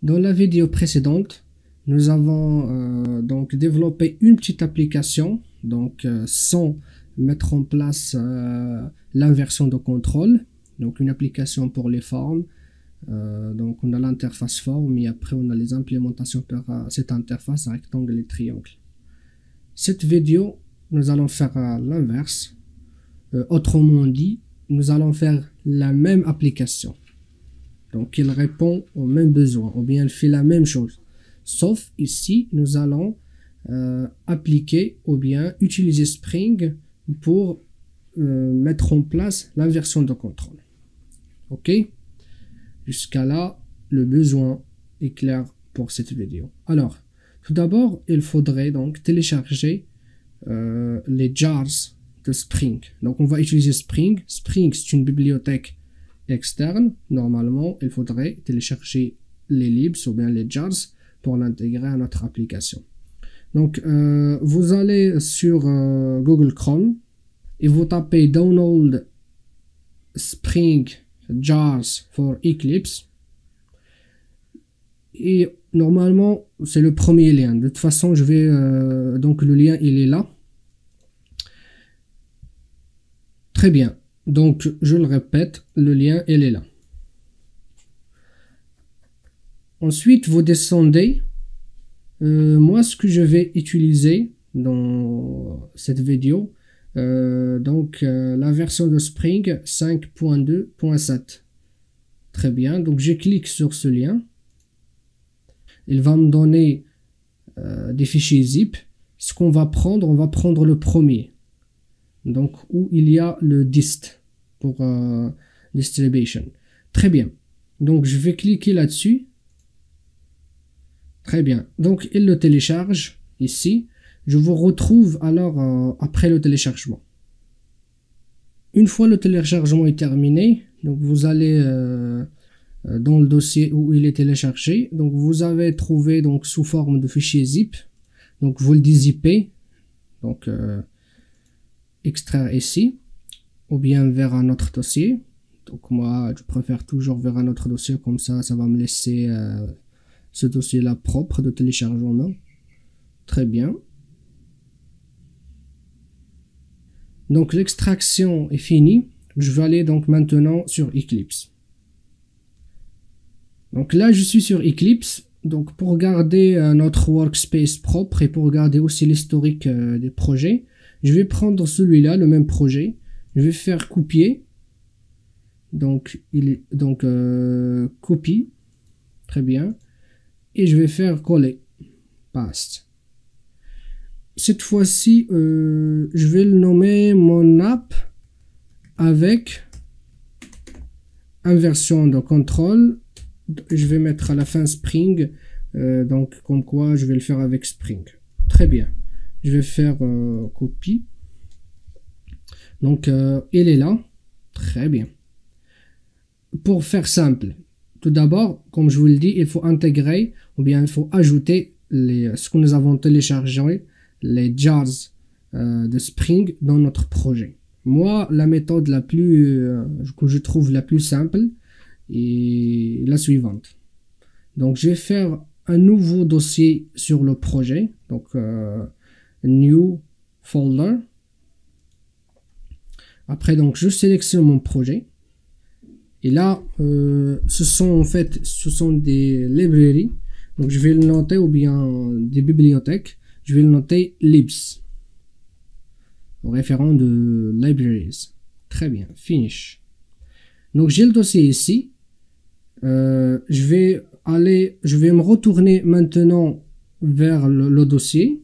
Dans la vidéo précédente, nous avons donc développé une petite application, sans mettre en place l'inversion de contrôle, donc une application pour les formes. Donc on a l'interface forme et après on a les implémentations par cette interface rectangle et triangle. Cette vidéo, nous allons faire l'inverse. Autrement dit, nous allons faire la même application. Donc il répond aux mêmes besoins, ou bien il fait la même chose. Sauf ici, nous allons appliquer ou bien utiliser Spring pour mettre en place l'inversion de contrôle. Ok? Jusqu'à là, le besoin est clair pour cette vidéo. Alors, tout d'abord, il faudrait donc télécharger les jars de Spring. Donc on va utiliser Spring. Spring, c'est une bibliothèque externe. Normalement, il faudrait télécharger les libs ou bien les jars pour l'intégrer à notre application. Donc vous allez sur Google Chrome et vous tapez Download Spring Jars for Eclipse et normalement c'est le premier lien. De toute façon, je vais donc le lien il est là. Très bien. Donc je le répète, le lien il est là. Ensuite vous descendez. Moi ce que je vais utiliser dans cette vidéo, la version de Spring 5.2.7. Très bien, donc je clique sur ce lien. Il va me donner des fichiers zip. Ce qu'on va prendre, on va prendre le premier. Donc où il y a le dist pour distribution. Très bien. Donc je vais cliquer là-dessus. Très bien. Donc il le télécharge ici. Je vous retrouve alors après le téléchargement. Une fois le téléchargement est terminé, donc vous allez dans le dossier où il est téléchargé. Donc vous avez trouvé donc sous forme de fichier zip. Donc vous le dézippez. Donc extraire ici ou bien vers un autre dossier. Donc moi je préfère toujours vers un autre dossier, comme ça va me laisser ce dossier là propre de téléchargement. Très bien. Donc l'extraction est finie. Je vais aller donc maintenant sur Eclipse. Donc là je suis sur Eclipse. Donc pour garder notre workspace propre et pour garder aussi l'historique des projets, je vais prendre celui-là, le même projet. Je vais faire copier. Donc copie. Très bien. Et je vais faire coller. Paste. Cette fois-ci, je vais le nommer mon app avec inversion de contrôle. Je vais mettre à la fin Spring. Donc comme quoi je vais le faire avec Spring. Très bien. Je vais faire copie. Donc il est là. Très bien. Pour faire simple, tout d'abord, comme je vous le dis, il faut intégrer ou bien il faut ajouter ce que nous avons téléchargé, les jars de Spring dans notre projet. Moi, la méthode que je trouve la plus simple est la suivante. Donc je vais faire un nouveau dossier sur le projet. Donc new folder. Après donc je sélectionne mon projet. Et là, ce sont des librairies. Donc je vais le noter, ou bien des bibliothèques. Je vais le noter libs. Au référent de libraries. Très bien, finish. Donc j'ai le dossier ici. Je vais me retourner maintenant vers le dossier.